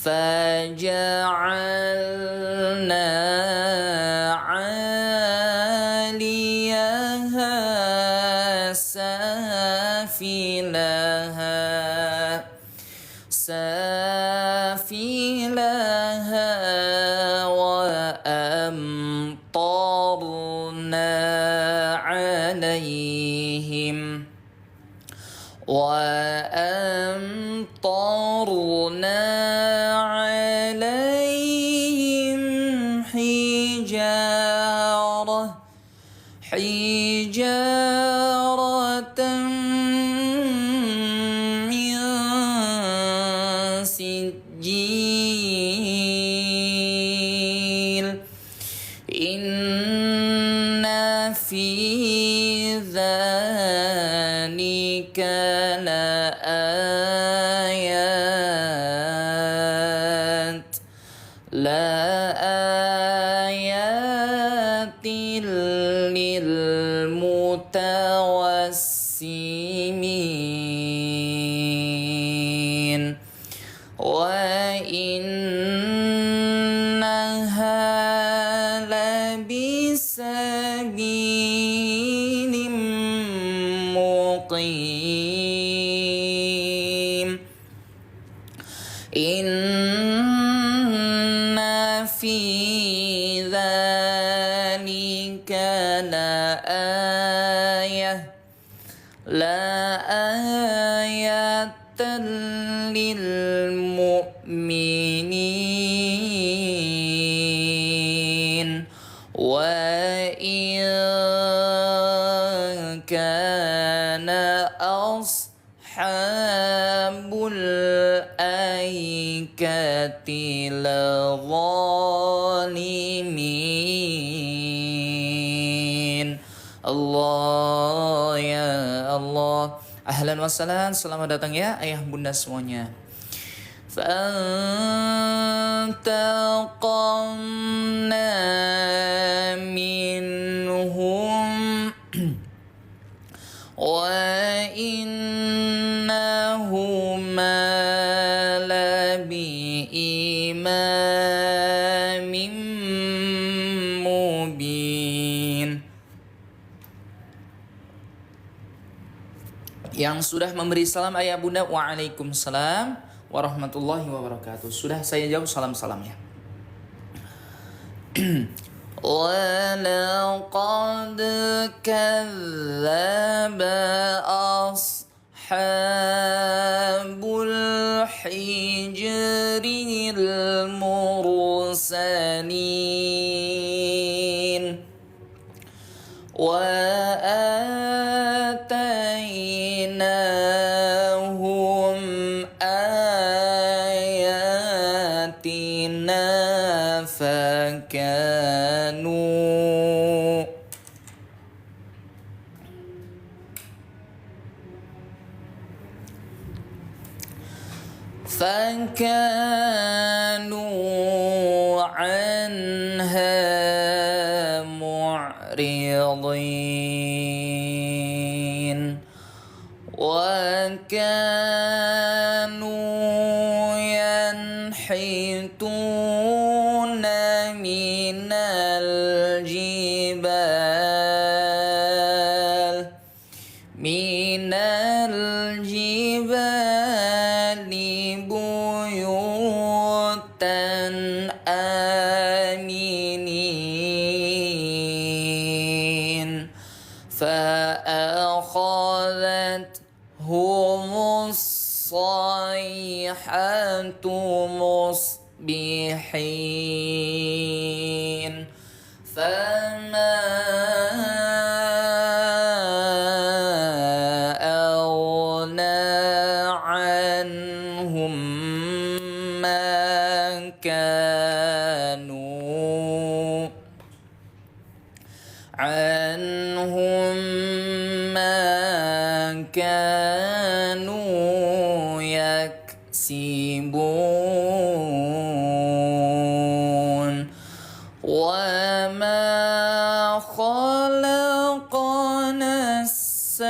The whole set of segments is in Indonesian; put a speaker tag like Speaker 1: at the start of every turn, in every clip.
Speaker 1: فجعلنا عاليها سافلها وأمطرنا عليهم حجارة من سجيل إن في ذلك لآيات للمتوسمين وإنها لبسبيل مقيم إن في ذلك لآية للمؤمنين وإن كان أصحاب الأيكة لظالمين. Allah ya Allah. Ahlan wa sahlan, selamat datang ya ayah bunda semuanya. فانتقمنا منهم وإنهما لبإمام مبين. Yang sudah memberi salam ayah bunda, waalaikumsalam warahmatullahi wabarakatuh. Sudah saya jawab salam-salamnya. وَلَقَدْ كَذَّبَ أَصْحَابُ الْحِجْرِ الْمُرْسَلِينَ وَآتَيْنَاهُمْ آيَاتِنَا فكانوا عنها معرضين وكانوا ينحتون من الجبال بيوتا آمنين فأخذتهم الصيحة مصبحين فما أغنى عنهم ما كانوا يكسبون وما خلقنا السماوات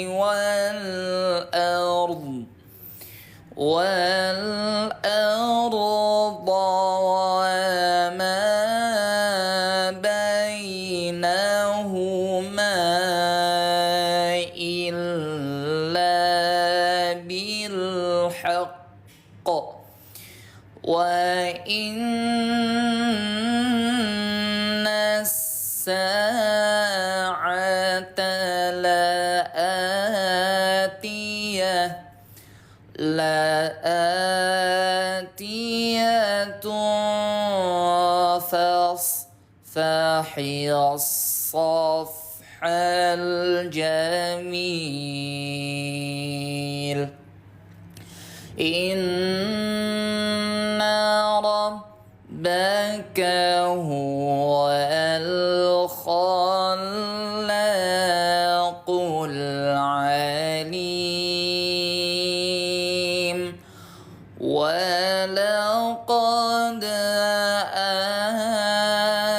Speaker 1: والأرض والأرض وما بينهما إلا بالحق وإن الساعة لآتية فاصفح الصفح الجميل إن ربك هو الخلاق العليم ولقد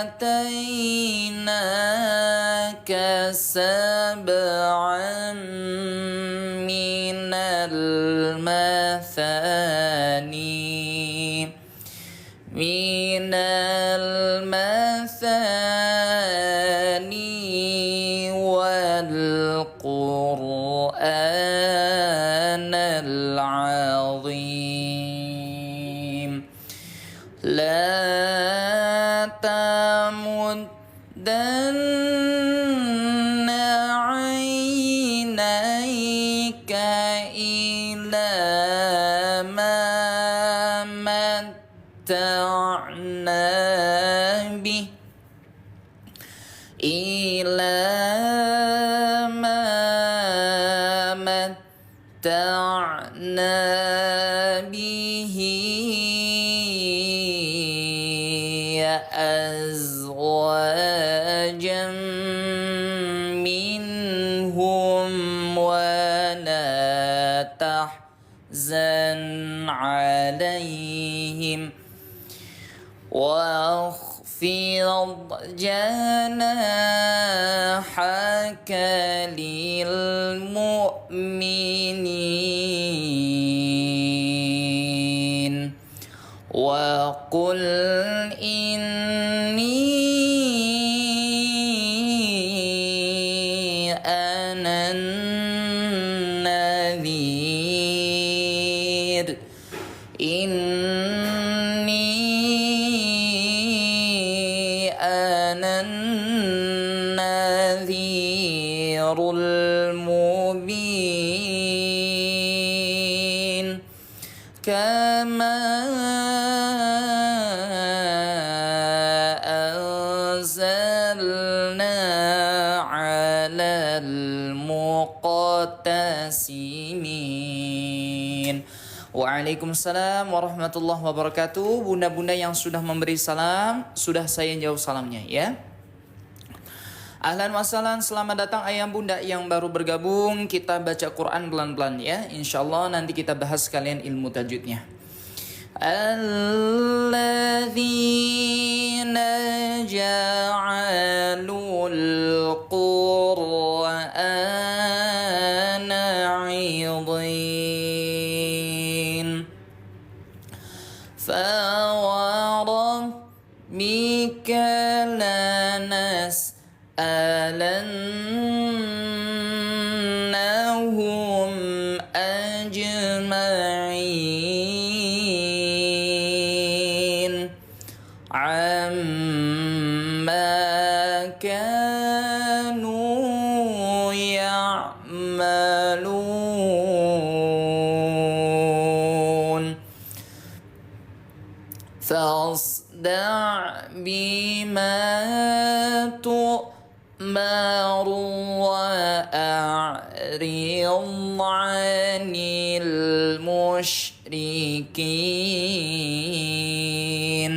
Speaker 1: آتيناك سبعا من المثاني والقرآن العظيم لا تمدن عينيك إلى ما متعنا به أزواجا منهم ولا تحزن عليهم واخفض جناحك للمؤمنين وقل إني أنا النذير أنا النذير المبين كما أنزلنا على المقتسمين. Waalaikumsalam warahmatullahi wabarakatuh. Bunda-bunda yang sudah memberi salam, sudah saya jawab salamnya ya. Ahlan wa sahlan, selamat datang ayah bunda yang baru bergabung. Kita baca Quran pelan-pelan ya. Insyaallah nanti kita bahas sekalian ilmu tajwidnya. Alladzina ja'alul Qur'ana 'idhin فوربك لنسألنهم أجمعين عما كانوا يعملون فاصدع بما تؤمر وأعرض عن المشركين.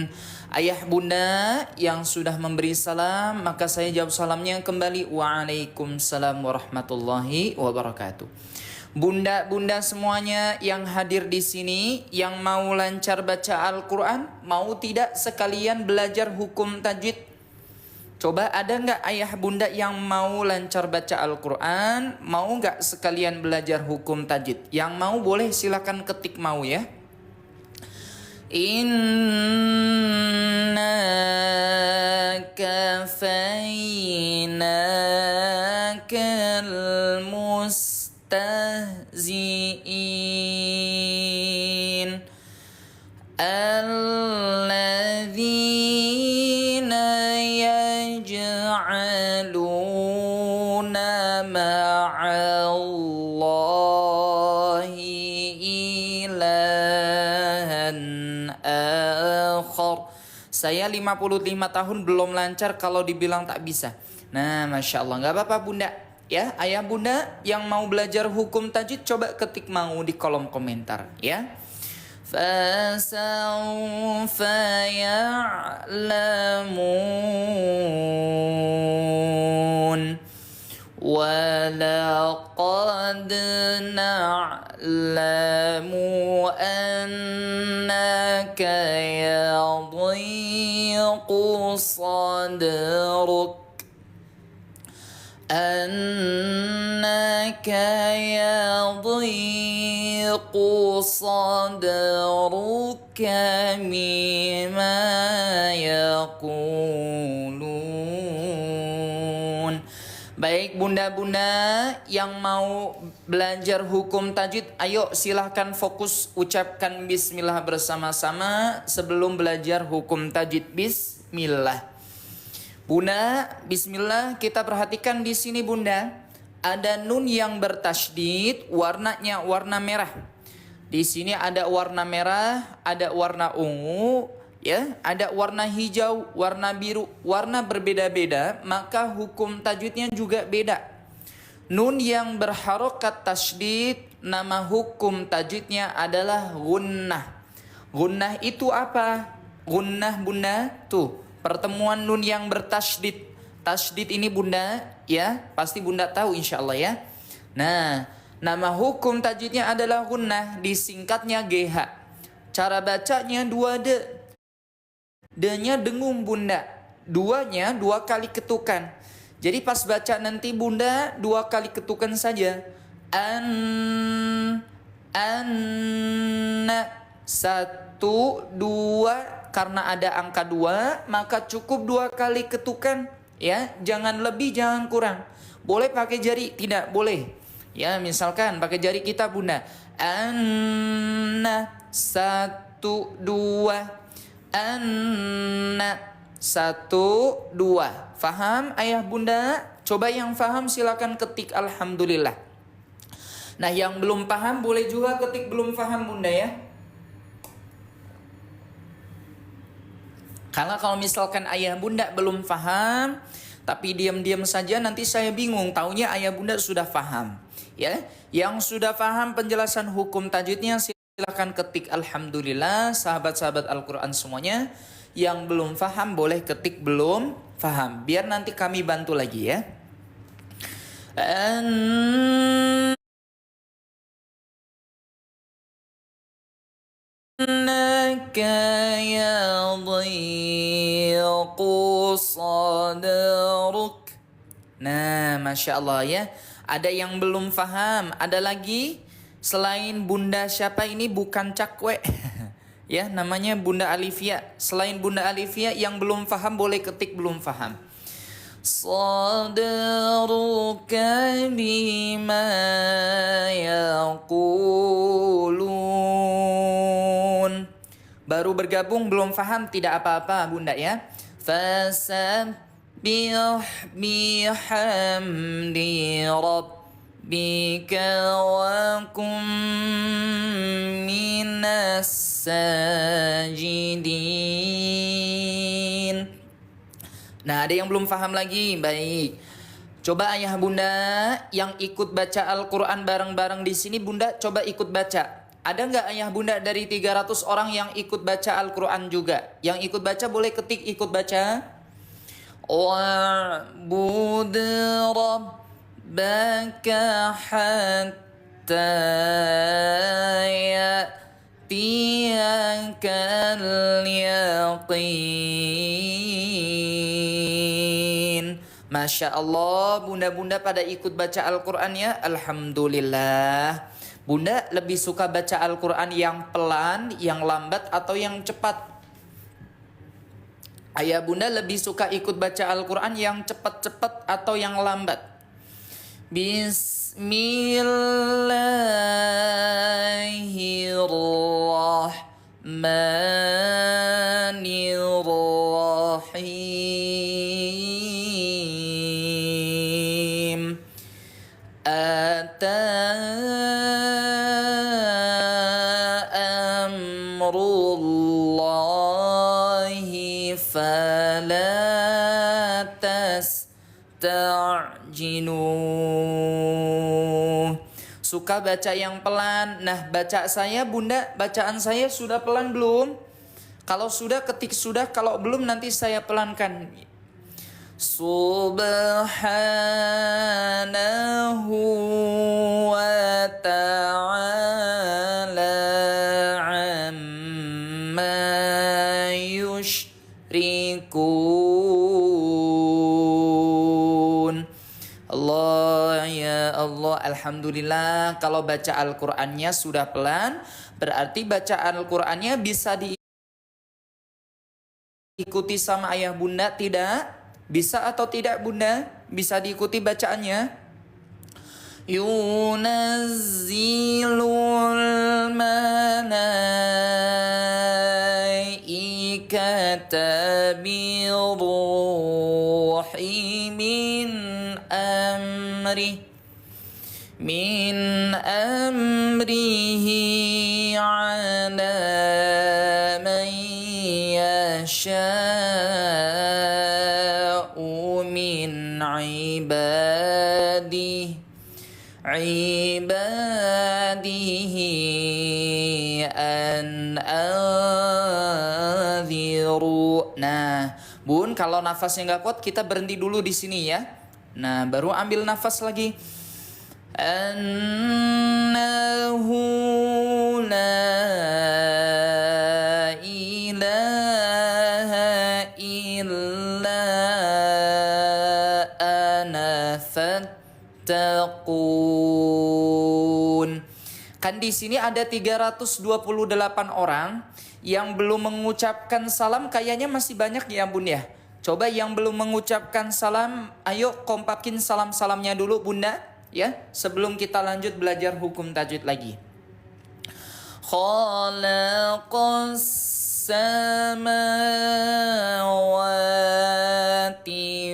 Speaker 1: Ayah bunda yang sudah memberi salam, maka saya jawab salamnya kembali. Waalaikumsalam warahmatullahi wabarakatuh. Bunda-bunda semuanya yang hadir di sini, yang mau lancar baca Al-Quran, mau tidak sekalian belajar hukum tajwid? Coba ada nggak ayah bunda yang mau lancar baca Al-Quran? Mau nggak sekalian belajar hukum tajwid? Yang mau boleh silakan ketik mau ya. Inna kafainakal mustahzi'in alladzina yaj'aluna ma'allahi ilahan akhar. Saya 55 tahun belum lancar kalau dibilang tak bisa. Nah, Masya Allah, nggak apa-apa bunda. Ya, ayah bunda yang mau belajar hukum tajwid coba ketik mau di kolom komentar ya. Fasawfa ya'lamun walaqad na'lamu annaka yadhiqu sadruk أنك يضيق صدرك مما يقولون. Baik bunda-bunda yang mau belajar hukum tajwid, ayo silahkan fokus ucapkan bismillah bersama-sama sebelum belajar hukum tajwid. Bismillah. Bunda, bismillah, kita perhatikan di sini bunda. Ada nun yang bertasydid, warnanya warna merah. Di sini ada warna merah, ada warna ungu, ya, ada warna hijau, warna biru, warna berbeda-beda, maka hukum tajwidnya juga beda. Nun yang berharokat tasydid, nama hukum tajwidnya adalah gunnah. Gunnah itu apa? Gunnah bunda, tuh. Pertemuan nun yang bertasydid. Tasydid ini bunda, ya, pasti bunda tahu insya Allah ya. Nah, nama hukum tajwidnya adalah gunnah, disingkatnya GH. Cara bacanya 2D. D-nya dengung bunda. Duanya 2 kali ketukan. Jadi pas baca nanti bunda 2 kali ketukan saja. An, 1, 2. Karena ada angka 2, maka cukup 2 kali ketukan ya, jangan lebih jangan kurang. Boleh pakai jari? Tidak boleh. Ya, misalkan pakai jari kita bunda. Anna 1, 2. Anna 1, 2. Faham ayah bunda? Coba yang faham silakan ketik alhamdulillah. Nah, yang belum paham boleh juga ketik belum paham bunda ya. Karena kalau misalkan ayah bunda belum paham, tapi diam-diam saja nanti saya bingung, taunya ayah bunda sudah paham. Ya, yang sudah paham penjelasan hukum tajwidnya silakan ketik alhamdulillah, sahabat-sahabat Al-Qur'an semuanya. Yang belum paham boleh ketik belum paham, biar nanti kami bantu lagi ya. Annaka yadhiqu sadruk. Nah, Masya Allah ya. Ada yang belum paham. Ada lagi selain bunda siapa ini, bukan cakwe. Ya, namanya Bunda Alifia. Selain Bunda Alifia yang belum paham boleh ketik belum paham. Sadruka bima yaqulun. Baru bergabung belum paham tidak apa-apa bunda ya. Fasabbih bihamdi rabbika wa kum minas sajidin. Nah, ada yang belum paham lagi. Baik. Coba ayah bunda yang ikut baca Al-Quran bareng-bareng di sini, bunda coba ikut baca. Ada nggak ayah bunda dari 300 orang yang ikut baca Al-Quran juga? Yang ikut baca boleh ketik ikut baca. Wa'bud rabbaka hatta ya'tiyakal yaqin. Masya Allah, bunda-bunda pada ikut baca Al-Quran ya. Alhamdulillah. Bunda lebih suka baca Al-Quran yang pelan, yang lambat, atau yang cepat? Ayah bunda lebih suka ikut baca Al-Quran yang cepat-cepat atau yang lambat? Bismillahirrahmanirrahim. Ata amrullahi fala tasta'jiluh. Suka baca yang pelan. Nah, baca saya bunda, bacaan saya sudah pelan belum? Kalau sudah ketik sudah, kalau belum nanti saya pelankan. Subhanahu wa ta'ala amma yushrikun. Allah ya Allah, alhamdulillah. Kalau baca Al-Qur'annya sudah pelan, berarti baca Al-Qur'annya bisa diikuti sama ayah bunda, tidak? Bisa atau tidak bunda? Bisa diikuti bacaannya? Yunazzilul malaikata biruhi min amrihi ala man yasha'u min ibadihi an anziru. Nah, bun, kalau nafasnya nggak kuat kita berhenti dulu di sini ya. Nah, baru ambil nafas lagi. Annahu la ilaha illa ana fattaqun. Kan di sini ada 328 orang yang belum mengucapkan salam, kayaknya masih banyak ya bun ya. Coba yang belum mengucapkan salam, ayo kompakin salam-salamnya dulu bunda ya, sebelum kita lanjut belajar hukum tajwid lagi. Khalaqas samawati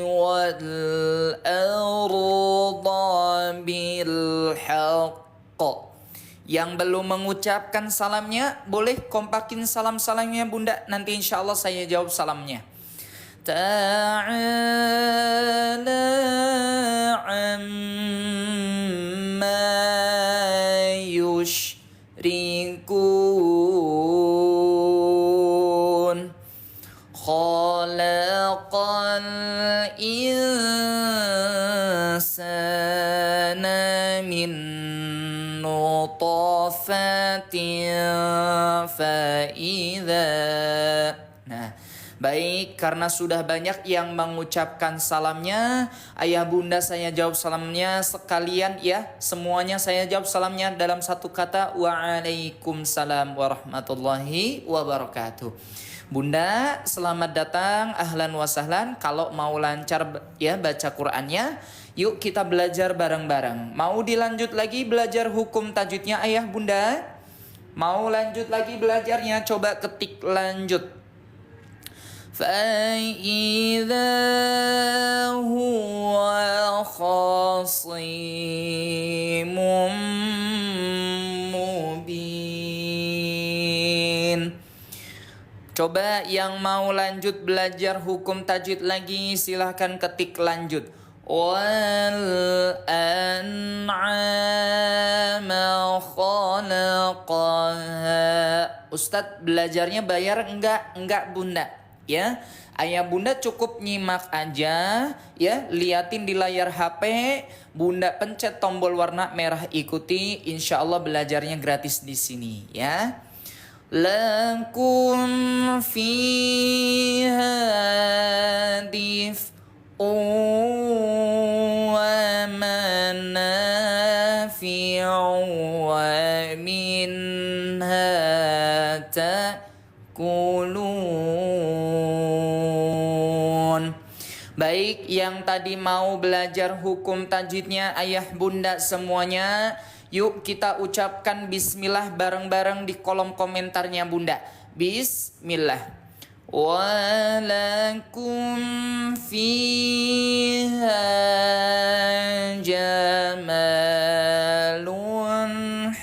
Speaker 1: wal arda bil haqq. Yang belum mengucapkan salamnya boleh kompakin salam-salamnya bunda, nanti insya Allah saya jawab salamnya. Ta'ala amma yushrikun. Khalaqal insana min nutfatin fa'idha. Nah, baik, karena sudah banyak yang mengucapkan salamnya, ayah bunda saya jawab salamnya sekalian ya. Semuanya saya jawab salamnya dalam satu kata, Waalaikumsalam warahmatullahi wabarakatuh. Bunda, selamat datang, ahlan wa sahlan. Kalau mau lancar ya baca Qur'annya, yuk kita belajar bareng-bareng. Mau dilanjut lagi belajar hukum tajwidnya ayah bunda? Mau lanjut lagi belajarnya? Coba ketik lanjut. فَإِذَا هُوَ خَصِيمٌ مُبِينٌ. Coba yang mau lanjut belajar hukum tajwid lagi, silahkan ketik lanjut. Wal an'ama khalaqaha. Ustadz belajarnya bayar enggak? Enggak bunda ya. Ayah bunda cukup nyimak aja ya, liatin di layar HP, bunda pencet tombol warna merah ikuti, insya Allah belajarnya gratis di sini ya. Lakum fiha ومنافع ومنها تأكلون. Baik, yang tadi mau belajar hukum tajwidnya ayah bunda semuanya, yuk kita ucapkan bismillah bareng-bareng di kolom komentarnya bunda. Bismillah. Walakum fiha jamalun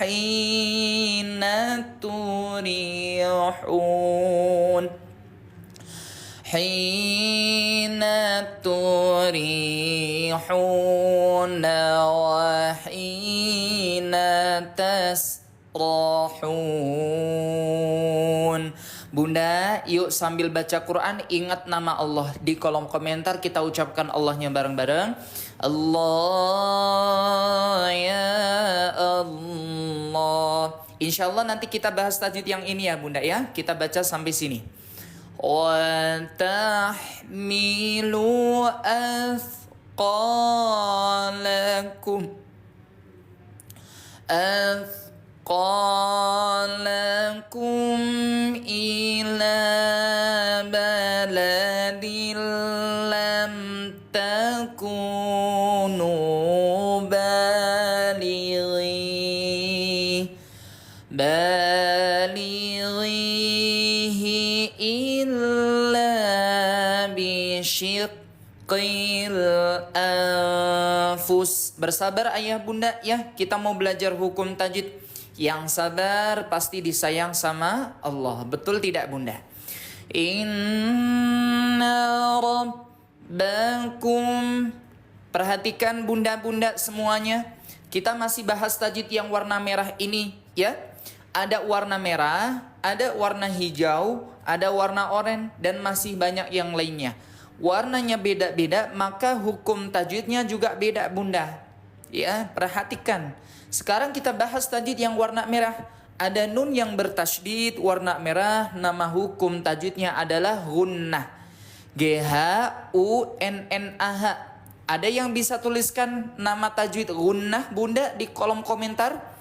Speaker 1: hina turihun wa hina tasrahun. Bunda, yuk sambil baca Quran ingat nama Allah. Di kolom komentar kita ucapkan Allahnya bareng-bareng. Allah ya Allah. Insya Allah nanti kita bahas tajwid yang ini ya bunda ya. Kita baca sampai sini. Wa tahmilu athqalakum qalakum ila baladin lam takunu balighihi illa bisyiqqil anfus. Bersabar ayah bunda ya, kita mau belajar hukum tajwid. Yang sabar pasti disayang sama Allah. Betul tidak bunda? Inna rabbakum. Perhatikan bunda-bunda semuanya. Kita masih bahas tajwid yang warna merah ini ya. Ada warna merah, ada warna hijau, ada warna oranye dan masih banyak yang lainnya. Warnanya beda-beda, maka hukum tajwidnya juga beda bunda. Ya, perhatikan. Sekarang kita bahas tajwid yang warna merah. Ada nun yang bertasydid warna merah, nama hukum tajwidnya adalah gunnah. G-H-U-N-N-A-H. Ada yang bisa tuliskan nama tajwid gunnah bunda di kolom komentar?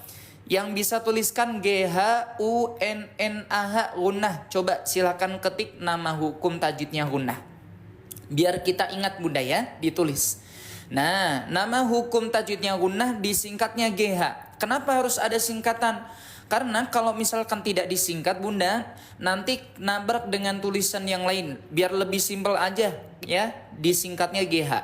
Speaker 1: Yang bisa tuliskan G-H-U-N-N-A-H gunnah. Coba silakan ketik nama hukum tajwidnya gunnah. Biar kita ingat bunda ya, ditulis. Nah, nama hukum tajwidnya gunnah disingkatnya GH. Kenapa harus ada singkatan? Karena kalau misalkan tidak disingkat bunda, nanti nabrak dengan tulisan yang lain. Biar lebih simpel aja ya, disingkatnya GH.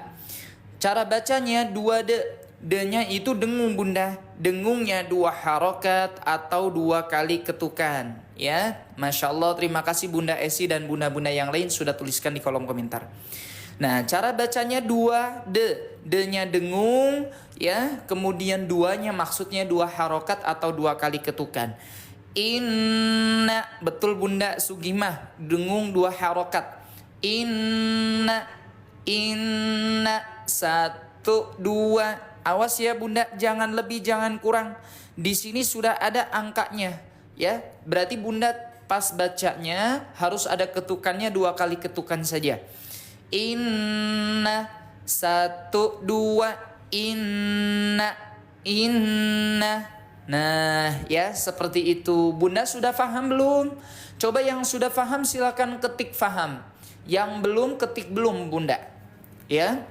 Speaker 1: Cara bacanya 2D. D-nya itu dengung bunda. Dengungnya 2 harokat atau 2 kali ketukan. Ya, Masya Allah, terima kasih bunda Esi dan bunda-bunda yang lain sudah tuliskan di kolom komentar. Nah, cara bacanya 2D. D-nya dengung ya, kemudian 2-nya maksudnya 2 harokat atau 2 kali ketukan. Inna, betul bunda Sugimah, dengung 2 harokat. Inna 1, 2. Awas ya bunda, jangan lebih jangan kurang. Di sini sudah ada angkanya ya. Berarti bunda pas bacanya harus ada ketukannya 2 kali ketukan saja. Inna 1, 2. Inna. Nah ya seperti itu. Bunda sudah paham belum? Coba yang sudah paham silakan ketik paham. Yang belum ketik belum bunda. Ya.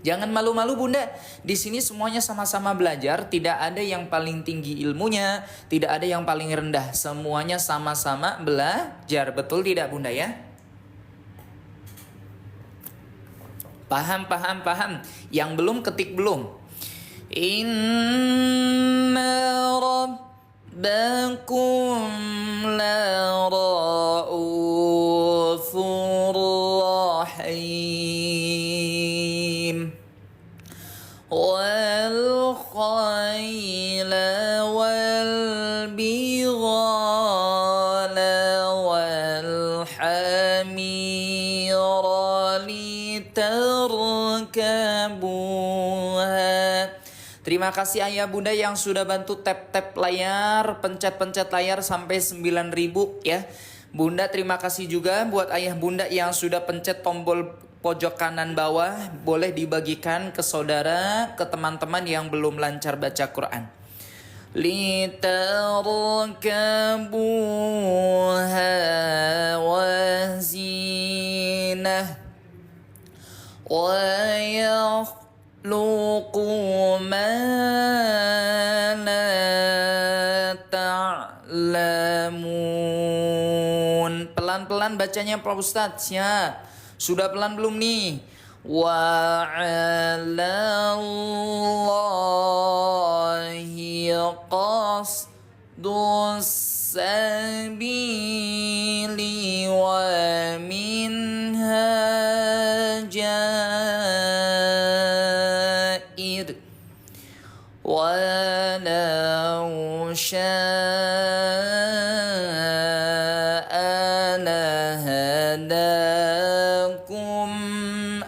Speaker 1: Jangan malu-malu bunda. Di sini semuanya sama-sama belajar. Tidak ada yang paling tinggi ilmunya, tidak ada yang paling rendah. Semuanya sama-sama belajar. Betul tidak bunda ya? Paham. Yang belum ketik belum. Inna rabbakum la ra'ufur rahim. Wal khayla wal bighala wal hamira litarkabuha. Terima kasih ayah bunda yang sudah bantu tap-tap layar, pencet-pencet layar sampai 9.000 ya. Bunda terima kasih juga buat ayah bunda yang sudah pencet tombol pojok kanan bawah boleh dibagikan ke saudara, ke teman-teman yang belum lancar baca Quran. Litarkabuha wazinah wa yakhluqu ma la ta'lamun. Pelan-pelan bacanya Pak Ustadz ya. Sudah pelan belum nih? Wa 'alallahi qasdus sabili wa minha jair walau sya'a lahadakum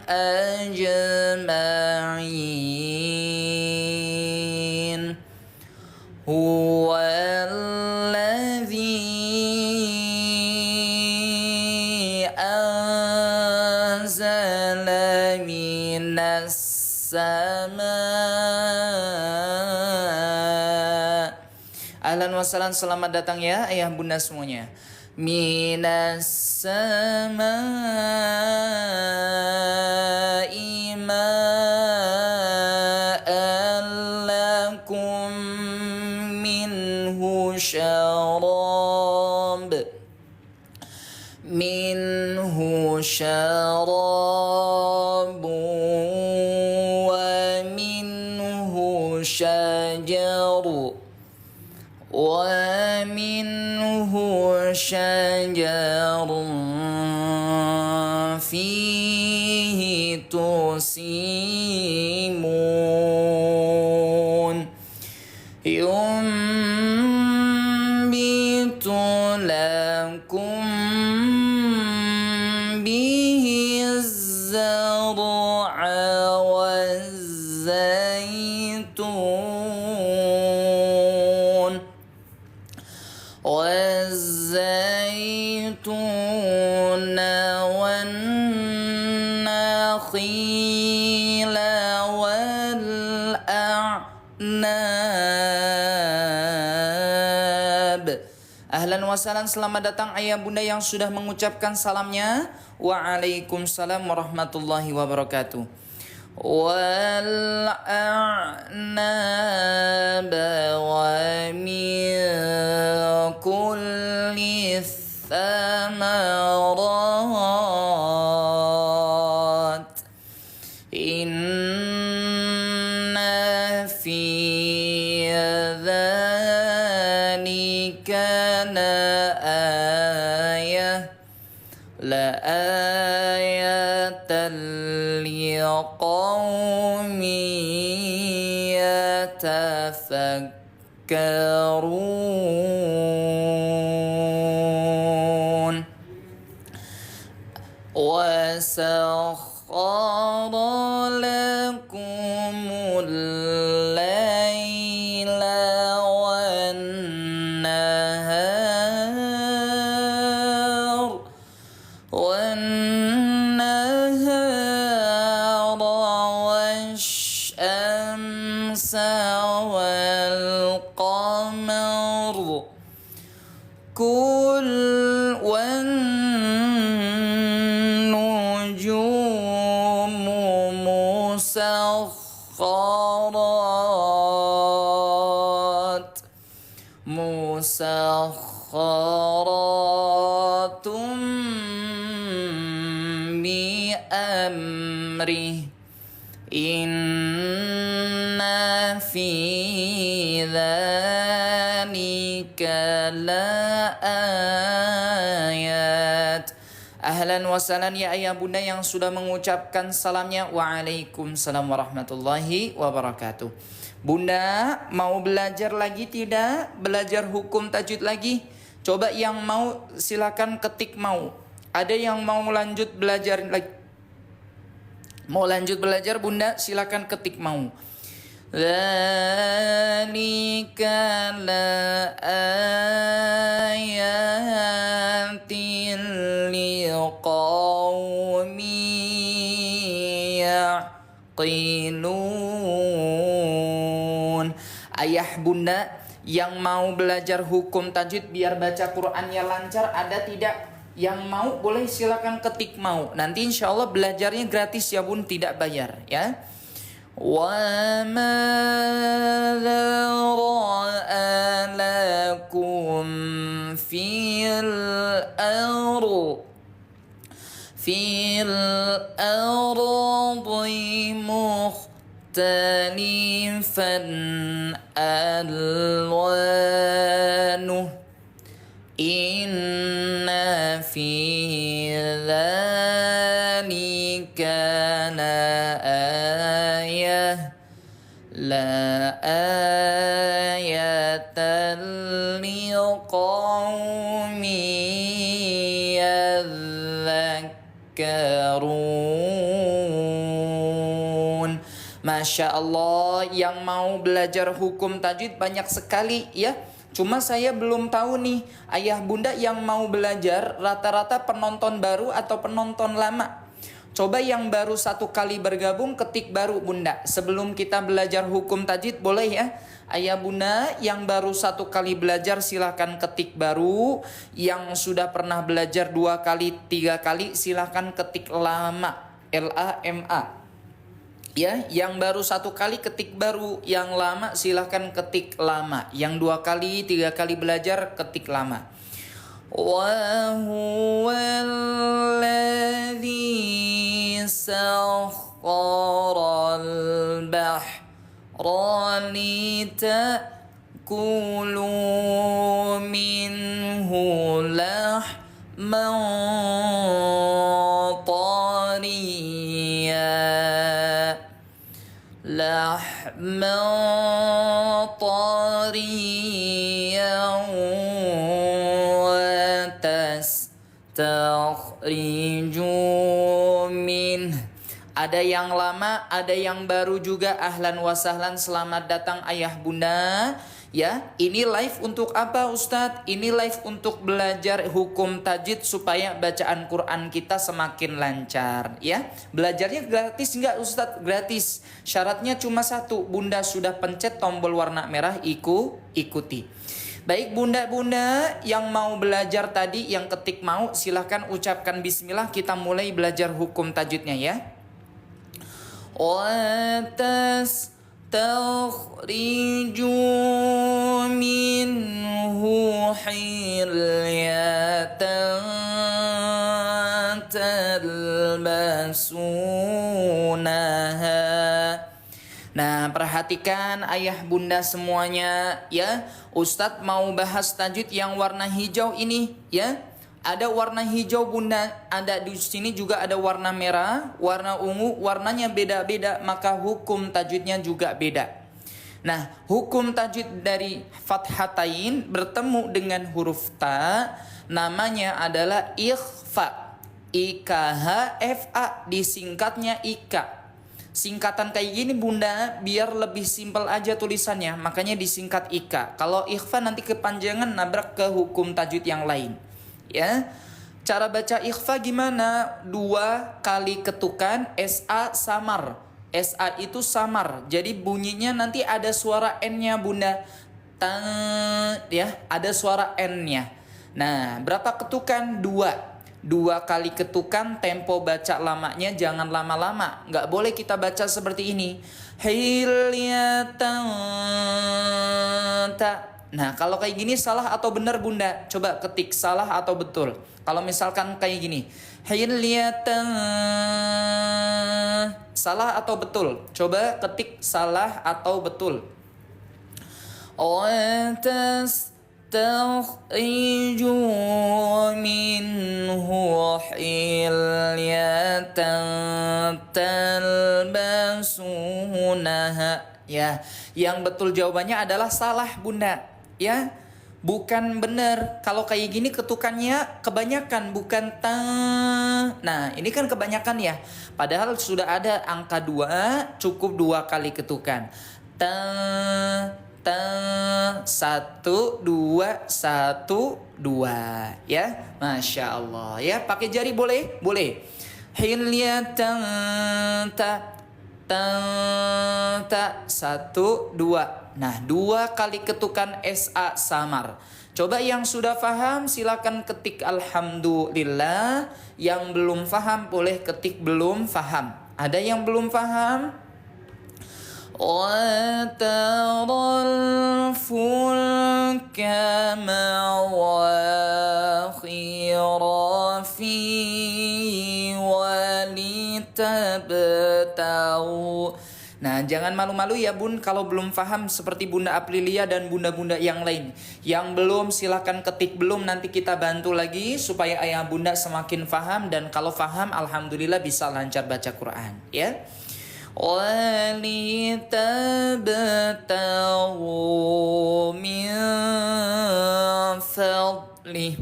Speaker 1: ajma'in. Huwa alladhi anzala minas sama. Ahlan wa sahlan, selamat datang ya ayah bunda semuanya. Minas samaa'i ma'an lakum minhu syarab wa minhu syajaru ومنه شجر فيه تسيمون ينبت لكم به الزرع والزيتون والنخيل والأعناب. Ahlan wa sahlan, selamat datang ayah bunda yang sudah mengucapkan salamnya. Waalaikumsalam warahmatullahi wabarakatuh. والأعناب ومن كل الثمرات إن في ذلك لآية لقوم يتفكرون. وسخر لكم الليل والنهار والشمس والقمر والنجوم مسخرات بأمره إن في ذلك لآيات. Ahlan wa sahlan ya ayah bunda yang sudah mengucapkan salamnya. Waalaikumsalam warahmatullahi wabarakatuh. Bunda mau belajar lagi tidak? Belajar hukum tajwid lagi? Coba yang mau silakan ketik mau. Ada yang mau lanjut belajar lagi? Mau lanjut belajar bunda silakan ketik mau. Dzalika laayatin liqaumin ayah bunda yang mau belajar hukum tajwid biar baca Qur'annya lancar, ada tidak? Yang mau boleh silakan ketik mau. Nanti insya Allah belajarnya gratis ya bun, tidak bayar ya. Wa ma dzara'a lakum fil ardi mukhtalifan alwanuh inna fi dzalika la ayatan liqaumin yadhakkarun. Masya Allah, yang mau belajar hukum tajwid banyak sekali ya. Cuma saya belum tahu nih, ayah bunda yang mau belajar rata-rata penonton baru atau penonton lama. Coba yang baru 1 kali bergabung ketik baru bunda. Sebelum kita belajar hukum tajwid boleh ya. Ayah bunda yang baru 1 kali belajar silahkan ketik baru. Yang sudah pernah belajar 2 kali, 3 kali silahkan ketik lama. LAMA. Ya, yang baru 1 kali ketik baru, yang lama silahkan ketik lama. Yang 2 kali, 3 kali belajar ketik lama. Wa huwallazi sakhkharal bahra litakulu minhu lahman طريا وتستخرجوا منه. Ada yang lama, ada yang baru juga. Ahlan wa sahlan, selamat datang ayah bunda. Ya, ini live untuk apa Ustadz? Ini live untuk belajar hukum tajwid supaya bacaan Quran kita semakin lancar. Ya, belajarnya gratis nggak Ustadz? Gratis. Syaratnya cuma 1, bunda sudah pencet tombol warna merah, ikuti. Baik bunda-bunda yang mau belajar tadi, yang ketik mau, silahkan ucapkan bismillah. Kita mulai belajar hukum tajwidnya ya. تخرجوا منه حلية تلبسونها. Nah, perhatikan ayah bunda semuanya ya. Ustadz mau bahas tajwid yang warna hijau ini ya. Ada warna hijau bunda, ada di sini juga ada warna merah, warna ungu, warnanya beda-beda, maka hukum tajwidnya juga beda. Nah, hukum tajwid dari fathatain bertemu dengan huruf ta, namanya adalah ikhfa. IKHFA, disingkatnya IKA. Singkatan kayak gini bunda, biar lebih simpel aja tulisannya, makanya disingkat IKA. Kalau ikhfa nanti kepanjangan nabrak ke hukum tajwid yang lain. Ya, cara baca ikhfa gimana? 2 kali ketukan, SA samar. SA itu samar. Jadi bunyinya nanti ada suara N-nya bunda. Ya, ada suara N-nya. Nah, berapa ketukan? 2 kali ketukan, tempo baca lamanya jangan lama-lama. Nggak boleh kita baca seperti ini. Hilyatan ta. Nah, kalau kayak gini salah atau benar bunda? Coba ketik salah atau betul. Kalau misalkan kayak gini, hilyatan, salah atau betul? Coba ketik salah atau betul. Tastakhriju minhu hilyatan talbasunaha. Ya, yang betul jawabannya adalah salah bunda. Ya, bukan benar. Kalau kayak gini ketukannya kebanyakan, bukan ta. Nah, ini kan kebanyakan ya. Padahal sudah ada angka 2, cukup 2 kali ketukan. Ta, 1, 2, 1, 2. Ya, Masya Allah. Ya, pakai jari boleh? Boleh. Hilyatan ta, 1, 2. Nah, 2 kali ketukan SA samar. Coba yang sudah paham silakan ketik alhamdulillah. Yang belum paham boleh ketik belum paham. Ada yang belum paham? وَتَرَى الْفُلْكَ مَوَاخِرَ فِيهِ وَلِتَبْتَغُوا. Nah, jangan malu-malu ya bun kalau belum paham seperti Bunda Aprilia dan bunda-bunda yang lain. Yang belum silahkan ketik belum, nanti kita bantu lagi supaya ayah bunda semakin paham. Dan kalau paham alhamdulillah bisa lancar baca Quran ya. وَلِتَبْتَغُوا مِنْ فَضْلِهِ.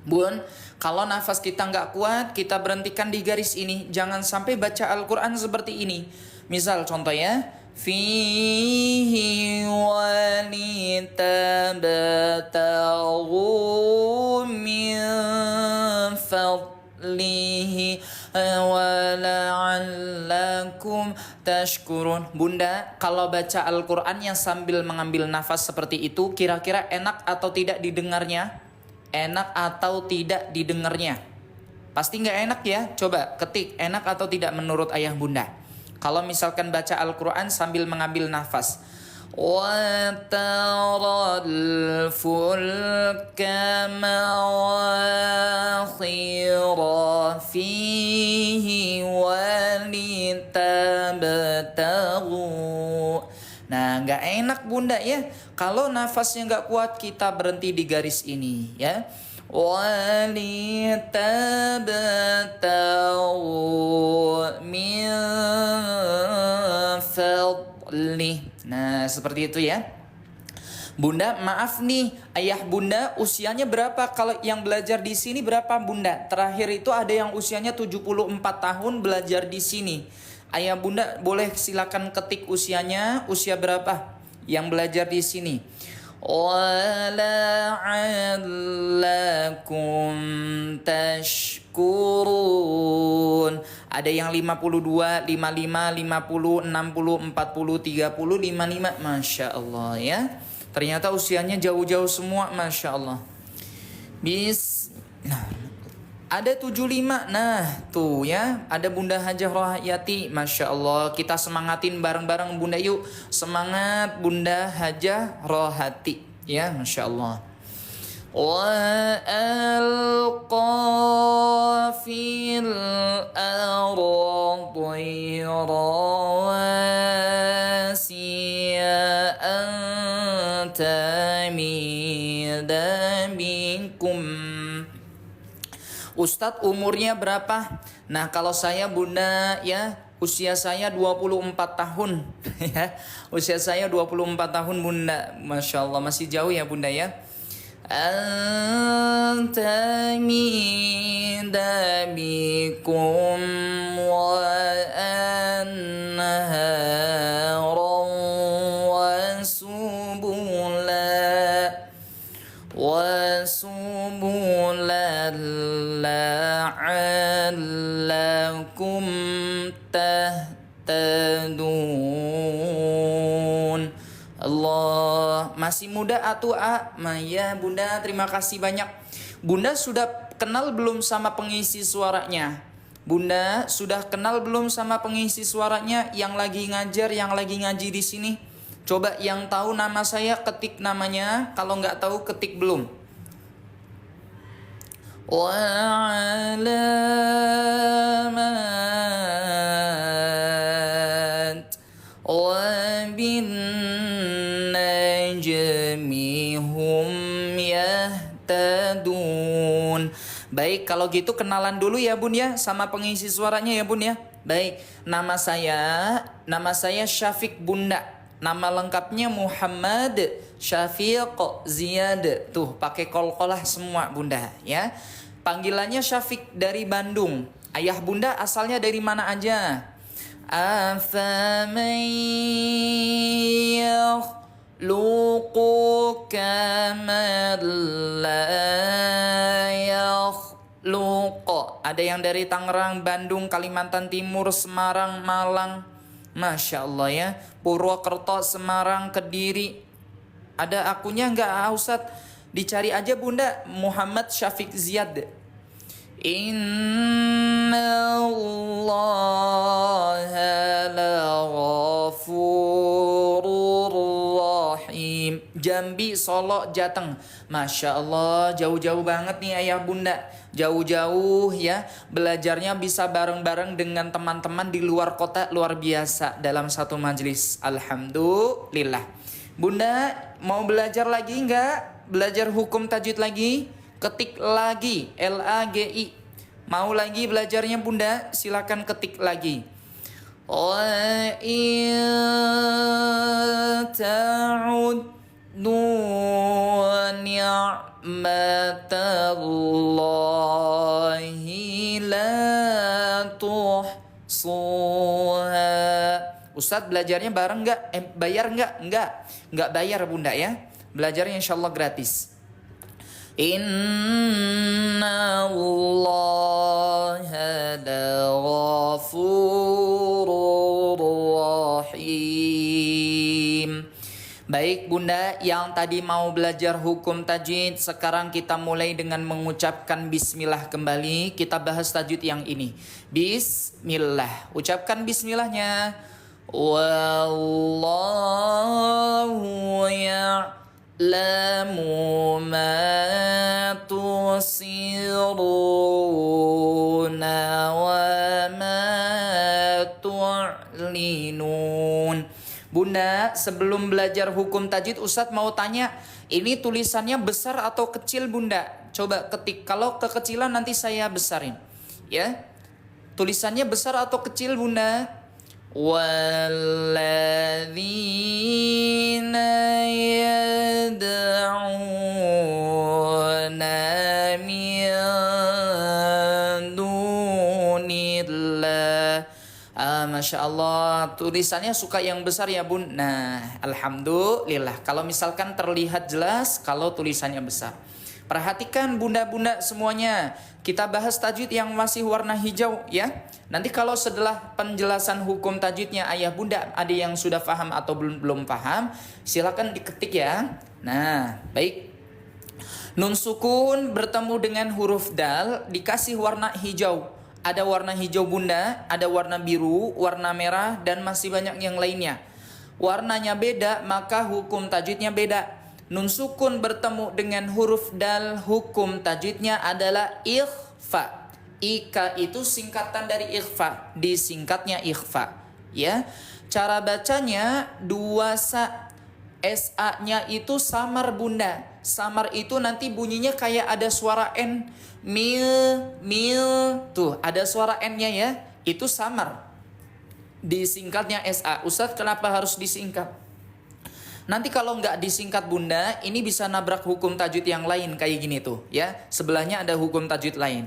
Speaker 1: Bun, kalau nafas kita nggak kuat, kita berhentikan di garis ini. Jangan sampai baca Al-Quran seperti ini. Misal contoh ya, fihi walitabtaghu min fadlihi wala'allakum tashkurun. Bunda, kalau baca Al-Quran yang sambil mengambil nafas seperti itu, kira-kira enak atau tidak didengarnya? Enak atau tidak didengarnya? Pasti nggak enak ya. Coba ketik enak atau tidak menurut ayah bunda. Kalau misalkan baca Al-Quran sambil mengambil nafas. وَتَرَى الْفُلْكَ مَوَاخِرَ فِيهِ وَلِتَبْتَغُوا. Nah, nggak enak bunda ya. Kalau nafasnya nggak kuat, kita berhenti di garis ini ya. وَلِتَبْتَغُوا مِنْ فَضْلِهِ. Nah, seperti itu ya. Bunda, maaf nih, ayah bunda usianya berapa? Kalau yang belajar di sini berapa bunda? Terakhir itu ada yang usianya 74 tahun belajar di sini. Ayah bunda boleh silakan ketik usianya, usia berapa yang belajar di sini. وَلَعَلَّكُمْ تَشْكُرُونَ. Ada yang 52, 55, 50, 60, 40, 30, 55. Masya Allah ya. Ternyata usianya jauh-jauh semua. Masya Allah. Nah, ada 75. Nah tuh ya, ada Bunda Hajah Rohayati. Masya Allah, kita semangatin bareng-bareng bunda yuk. Semangat Bunda Hajah Rohati ya, Masya Allah. وَأَلْقَى فِي الْأَرْضِ رَوَاسِيَ أَن تَمِيدَ بِكُمْ. Ustadz umurnya berapa? Nah kalau saya bunda ya, usia saya 24 tahun ya. Usia saya 24 tahun bunda. Masya Allah masih jauh ya bunda ya. Antamida bikum wa anharan wa subula la'allakum tahtadun. Allah, masih muda atuh Maya bunda, terima kasih banyak. Bunda sudah kenal belum sama pengisi suaranya? Bunda sudah kenal belum sama pengisi suaranya yang lagi ngajar, yang lagi ngaji di sini? Coba yang tahu nama saya ketik namanya, kalau nggak tahu ketik belum. Wa'alamat wabin-najmihum yahtadun. Baik, kalau gitu kenalan dulu ya bun ya sama pengisi suaranya ya bun ya. Baik, nama saya Syafiq bunda. Nama lengkapnya Muhammad Syafiq Ziyad. Tuh pakai kol-kolah semua bunda ya. Panggilannya Syafiq dari Bandung. Ayah bunda asalnya dari mana aja? Afaman yakhluqu kaman la yakhluqu. Ada yang dari Tangerang, Bandung, Kalimantan Timur, Semarang, Malang Masya Allah ya. Purwokerto, Semarang, Kediri. Ada akunnya nggak Ustadz? Dicari aja Bunda, Muhammad Syafiq Ziyad. Inna Allaha laghafurur rahim. Jambi, Solo, Jateng. Masya Allah, jauh-jauh banget nih ayah bunda. Jauh-jauh ya. Belajarnya bisa bareng-bareng dengan teman-teman di luar kota, luar biasa dalam satu majelis. Alhamdulillah. Bunda mau belajar lagi nggak? Belajar hukum tajwid lagi? Ketik lagi, LAGI. Mau lagi belajarnya bunda? Silakan ketik lagi. Wa in ta'uddu ni'matallahi la tuhsuha. Ustadz belajarnya bareng nggak? Bayar nggak? Nggak bayar bunda ya. Belajarnya insya Allah gratis. Inna Allaha laghafurur rahim. Baik bunda, yang tadi mau belajar hukum tajwid, sekarang kita mulai dengan mengucapkan bismillah kembali. Kita bahas tajwid yang ini. Bismillah. Ucapkan bismillahnya. Wallahu ya'lamu ma tusirruna wa ma tu'linun. Bunda, sebelum belajar hukum tajwid, Ustadz mau tanya, ini tulisannya besar atau kecil bunda? Coba ketik, kalau kekecilan nanti saya besarin. Ya, tulisannya besar atau kecil bunda? Walladzina yad'una min dunillah. Masya Allah, tulisannya suka yang besar ya bun. Nah, alhamdulillah. Kalau misalkan terlihat jelas kalau tulisannya besar. Perhatikan bunda-bunda semuanya. Kita bahas tajwid yang masih warna hijau ya. Nanti kalau setelah penjelasan hukum tajwidnya ayah bunda ada yang sudah paham atau belum paham, silakan diketik ya. Nah, baik. Nun sukun bertemu dengan huruf dal dikasih warna hijau. Ada warna hijau bunda, ada warna biru, warna merah, dan masih banyak yang lainnya. Warnanya beda, maka hukum tajwidnya beda. Nun sukun bertemu dengan huruf dal, hukum tajwidnya adalah ikhfa. Ika itu singkatan dari ikhfa, disingkatnya ikhfa. Ya, cara bacanya dua sa. SA-nya itu samar bunda. Samar itu nanti bunyinya kayak ada suara N. Mil. Tuh, ada suara N-nya ya. Itu samar. Disingkatnya SA. Ustadz kenapa harus disingkat? Nanti kalau nggak disingkat bunda, ini bisa nabrak hukum tajwid yang lain kayak gini tuh ya. Sebelahnya ada hukum tajwid lain.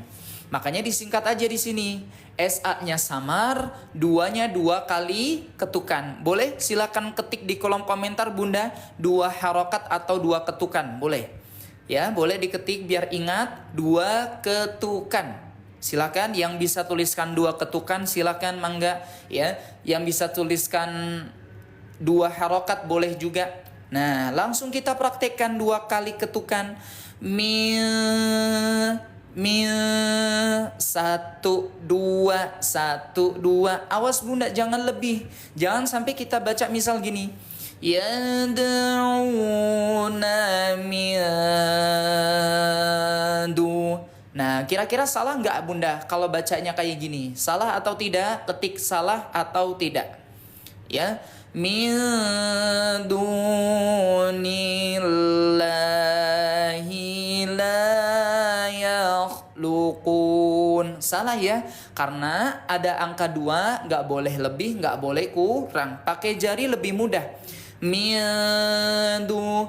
Speaker 1: Makanya disingkat aja di sini. SA-nya samar, duanya dua kali ketukan. Boleh? Silakan ketik di kolom komentar bunda, 2 harokat atau 2 ketukan. Boleh? Ya, boleh diketik biar ingat 2 ketukan. Silakan yang bisa tuliskan 2 ketukan silakan mangga ya. Yang bisa tuliskan 2 harokat boleh juga. Nah, langsung kita praktekkan 2 kali ketukan. Mil 1 2 1 2. Awas bunda, jangan lebih. Jangan sampai kita baca misal gini. Yad'una mi'adu. Nah, kira-kira salah nggak bunda kalau bacanya kayak gini? Salah atau tidak? Ketik salah atau tidak. Ya. Min dunillahi la yakhluqun. Salah ya, karena ada angka 2, nggak boleh lebih, nggak boleh kurang. Pakai jari lebih mudah. Min du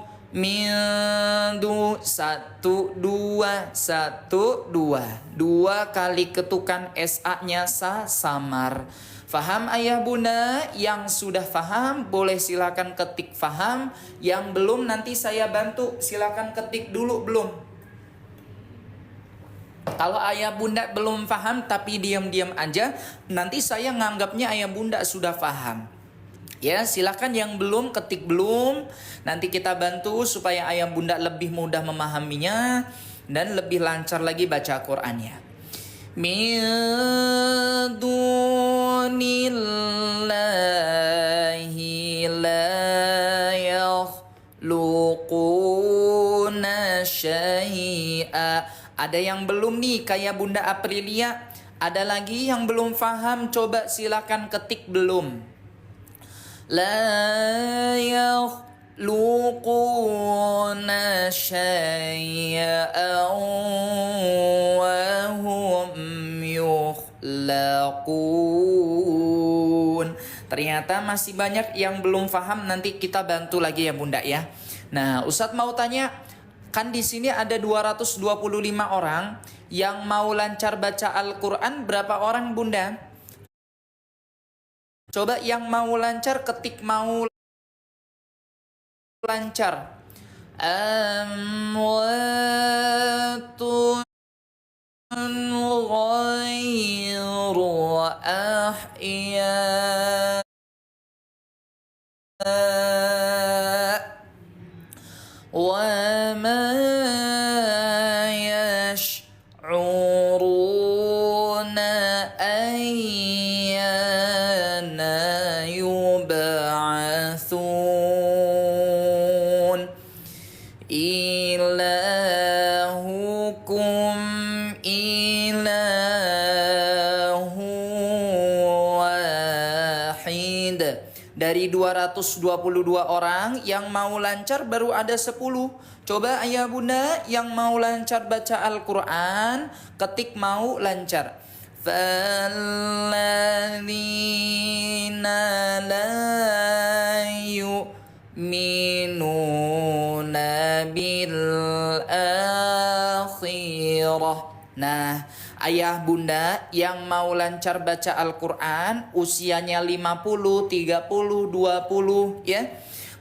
Speaker 1: 1 2 1 2. 2 kali ketukan SA-nya samar. Faham ayah bunda? Yang sudah faham boleh silakan ketik faham. Yang belum nanti saya bantu, silakan ketik dulu belum. Kalau ayah bunda belum paham tapi diam-diam aja, nanti saya nganggapnya ayah bunda sudah paham. Ya, silakan yang belum ketik belum, nanti kita bantu supaya ayah bunda lebih mudah memahaminya dan lebih lancar lagi baca Qur'annya. Min dunillahi la yakhluquna syai'a. Ada yang belum nih kayak Bunda Aprilia, ada lagi yang belum paham, coba silakan ketik belum. La yakhluquna syai'an wa hum yukhlaqun. Ternyata masih banyak yang belum paham, nanti kita bantu lagi ya Bunda ya. Nah, Ustadz mau tanya, kan di sini ada 225 orang yang mau lancar baca Al-Qur'an, berapa orang Bunda? Coba yang mau lancar ketik mau lancar. Amwatun ghairu ahya wa ma yash'uruna ayyana yub'atsun. Ilahukum ilahu wahid. Dari 222 orang yang mau lancar baru ada 10. Coba ayah bunda yang mau lancar baca Al-Quran, ketik mau lancar. Falladzina la yu'minuna bil akhirah. Nah, ayah bunda yang mau lancar baca Al-Quran, usianya 50, 30, 20 ya.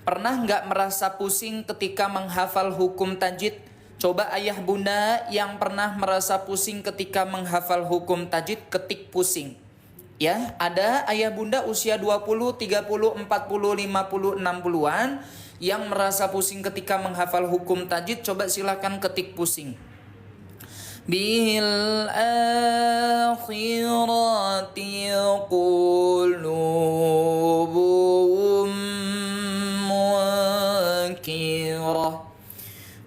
Speaker 1: Pernah nggak merasa pusing ketika menghafal hukum tajwid? Coba ayah bunda yang pernah merasa pusing ketika menghafal hukum tajwid, ketik pusing. Ya, ada ayah bunda usia 20, 30, 40, 50, 60-an yang merasa pusing ketika menghafal hukum tajwid, coba silakan ketik pusing. Bil akhirati qulubuhum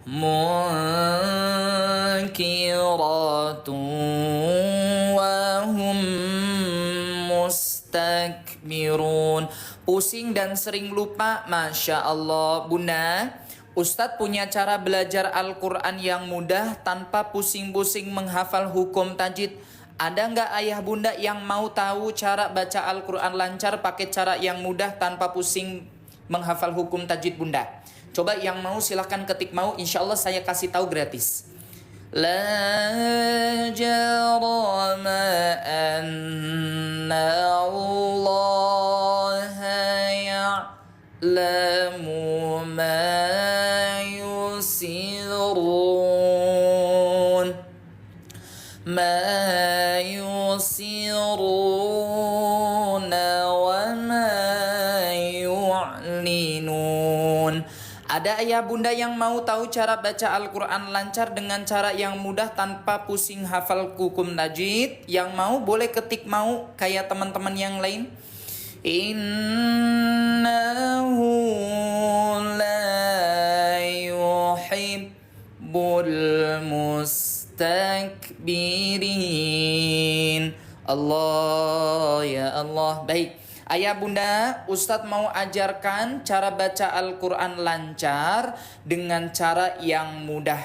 Speaker 1: munkiratun wa hum mustakbirun. Pusing dan sering lupa, Masya Allah bunda. Ustadz punya cara belajar Al-Quran yang mudah tanpa pusing-pusing menghafal hukum tajwid. Ada nggak ayah bunda yang mau tahu cara baca Al-Quran lancar pakai cara yang mudah tanpa pusing menghafal hukum tajwid bunda? Coba yang mau silahkan ketik mau, insya Allah saya kasih tahu gratis. La jarama anna Allah ya'lamu ma yusirun wa ma yu'linun. Ada ayah bunda yang mau tahu cara baca Al-Quran lancar dengan cara yang mudah tanpa pusing hafal hukum tajwid? Yang mau boleh ketik mau kayak teman-teman yang lain. Innahu la yuhibbul mustakbirin. Allah ya Allah. Baik ayah bunda, Ustadz mau ajarkan cara baca Al-Quran lancar dengan cara yang mudah.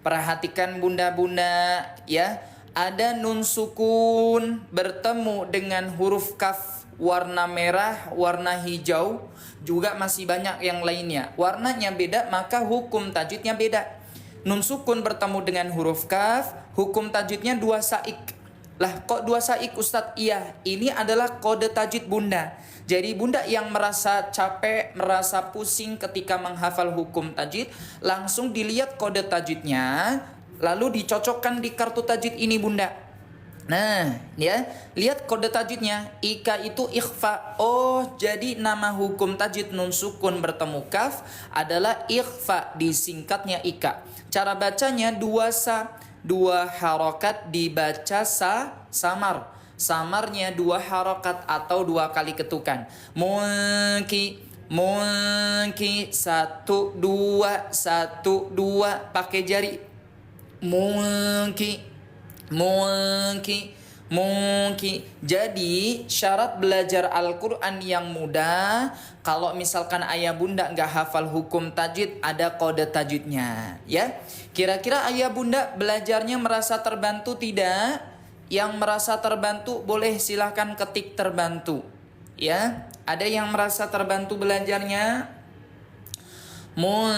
Speaker 1: Perhatikan bunda-bunda ya. Ada nun sukun bertemu dengan huruf kaf warna merah, warna hijau, juga masih banyak yang lainnya. Warnanya beda maka hukum tajwidnya beda. Nun sukun bertemu dengan huruf kaf, hukum tajwidnya 2 saik. Lah kok 2 saik Ustadz? Iya, ini adalah kode tajwid bunda. Jadi bunda yang merasa capek, merasa pusing ketika menghafal hukum tajwid, langsung dilihat kode tajwidnya. lalu dicocokkan di kartu tajwid ini Bunda. Nah, ya, lihat kode tajwidnya. Ika itu ikhfa. Oh, jadi nama hukum tajwid nun sukun bertemu kaf adalah ikhfa, disingkatnya Ika. Cara bacanya dua harokat dibaca samar. Samarnya dua harokat atau dua kali ketukan. Munki, satu dua pakai jari. Munki. Jadi syarat belajar Al-Quran yang mudah, kalau misalkan ayah bunda nggak hafal hukum tajwid, ada kode tajwidnya, ya. Kira-kira ayah bunda belajarnya merasa terbantu tidak? Yang merasa terbantu boleh silahkan ketik terbantu, ya. Ada yang merasa terbantu belajarnya? Munkiratu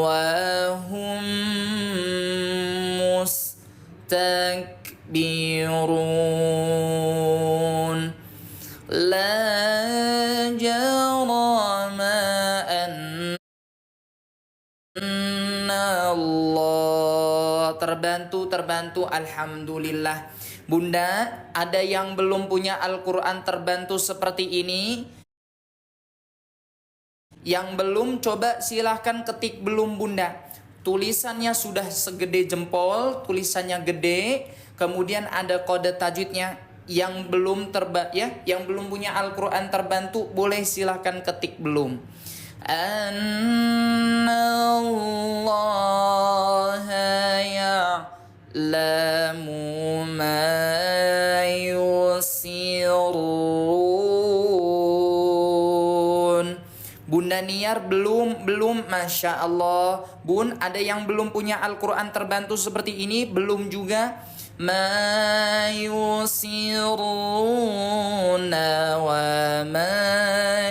Speaker 1: wa hum mustakbirun. La jarama Allah. Terbantu, alhamdulillah. Bunda, ada yang belum punya Al-Quran terbantu seperti ini? Yang belum, coba silahkan ketik belum Bunda. Tulisannya sudah segede jempol, tulisannya gede, kemudian ada kode tajwidnya. Yang belum yang belum punya Al-Quran terbantu, boleh silahkan ketik belum. Anallaha ya'lamu ma yusirun. Bunda Niar belum, Masya Allah. Bun, ada yang belum punya Al-Quran terbantu seperti ini? Belum juga. Ma yusiruna wa ma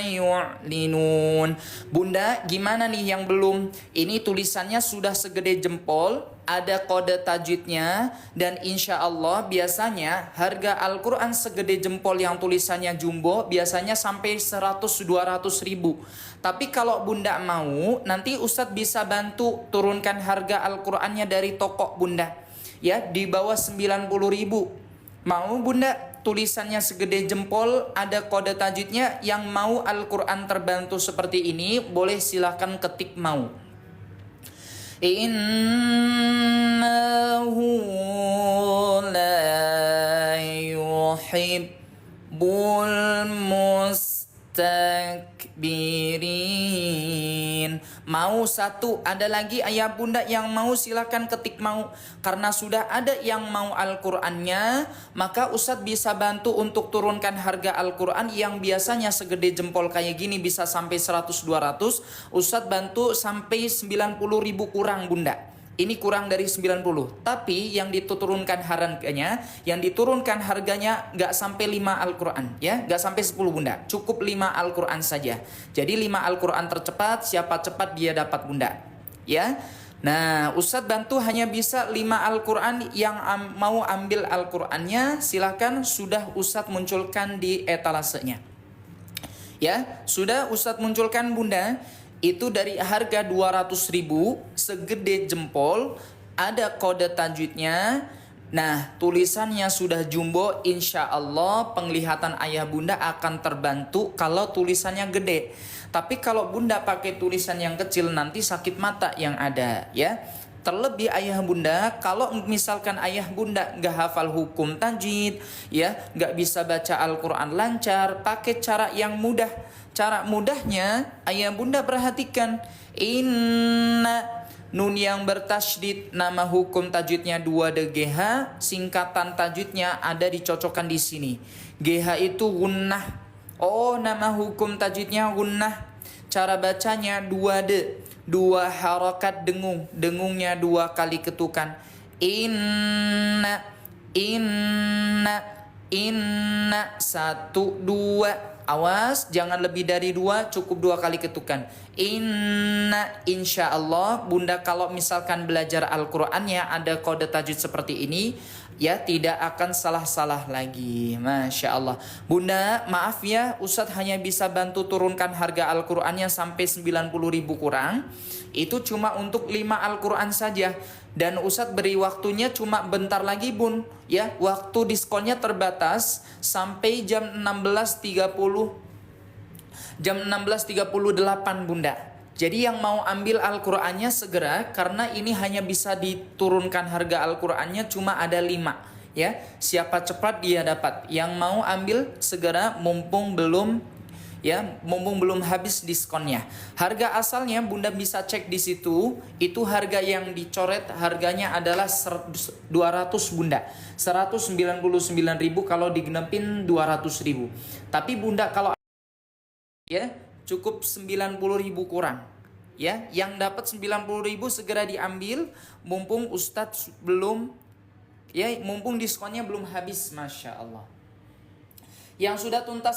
Speaker 1: yu'linun. Bunda, gimana nih yang belum? Ini tulisannya sudah segede jempol, ada kode tajwidnya, dan insya Allah biasanya harga Al-Quran segede jempol yang tulisannya jumbo biasanya sampai 100-200 ribu. Tapi kalau Bunda mau, nanti Ustadz bisa bantu turunkan harga Al-Qurannya dari toko Bunda, ya, di bawah 90 ribu. Mau Bunda tulisannya segede jempol, ada kode tajwidnya, yang mau Al-Quran terbantu seperti ini, boleh silahkan ketik mau. Innahu la yuhibbul mustakbirin. Mau satu, ada lagi ayah bunda yang mau, silakan ketik mau. Karena sudah ada yang mau Al-Qur'annya, maka Ustadz bisa bantu untuk turunkan harga Al-Qur'an yang biasanya segede jempol kayak gini bisa sampai 100-200. Ustadz bantu sampai 90 ribu kurang bunda. Ini kurang dari 90, tapi yang diturunkan harganya, nggak sampai 5 Al-Quran, ya, nggak sampai 10 bunda, cukup 5 Al-Quran saja. Jadi 5 Al-Quran tercepat, siapa cepat dia dapat bunda, ya. Nah, Ustadz bantu hanya bisa 5 Al-Quran. Yang mau ambil Al-Qurannya silakan, sudah Ustadz munculkan di etalasenya, ya, sudah Ustadz munculkan bunda. Itu dari harga 200 ribu, segede jempol, ada kode tajwidnya. Nah, tulisannya sudah jumbo, insya Allah penglihatan ayah bunda akan terbantu kalau tulisannya gede. Tapi kalau bunda pakai tulisan yang kecil, nanti sakit mata yang ada, ya. Terlebih ayah bunda, kalau misalkan ayah bunda nggak hafal hukum tajwid, ya, nggak bisa baca Al-Quran lancar, pakai cara yang mudah. Cara mudahnya ayah bunda perhatikan. Inna, nun yang bertasydid, nama hukum tajwidnya 2DGH, singkatan tajwidnya ada dicocokkan di sini. GH itu gunnah. Oh, nama hukum tajwidnya gunnah. Cara bacanya 2D, 2 harokat dengung, dengungnya 2 kali ketukan. Inna, 1, 2. Awas, jangan lebih dari 2, cukup 2 kali ketukan. Inna, insya Allah bunda kalau misalkan belajar Al-Qur'annya ada kode tajwid seperti ini, ya tidak akan salah-salah lagi. Masya Allah. Bunda, maaf ya, Ustadz hanya bisa bantu turunkan harga Al-Qur'annya sampai 90.000 kurang. Itu cuma untuk 5 Al-Qur'an saja. Dan Ustadz beri waktunya cuma bentar lagi Bun. Ya, waktu diskonnya terbatas sampai jam 16.30. Jam 16.38 Bunda. Jadi yang mau ambil Al-Qur'annya segera, karena ini hanya bisa diturunkan harga Al-Qur'annya cuma ada 5 ya. Siapa cepat dia dapat. Yang mau ambil segera mumpung belum habis diskonnya. Harga asalnya Bunda bisa cek di situ, itu harga yang dicoret harganya adalah 200 Bunda. 199.000 kalau digenepin 200.000. Tapi Bunda kalau ya cukup 90.000 kurang ya, yang dapat 90.000 segera diambil mumpung Ustadz belum ya, mumpung diskonnya belum habis. Masya Allah. Yang sudah tuntas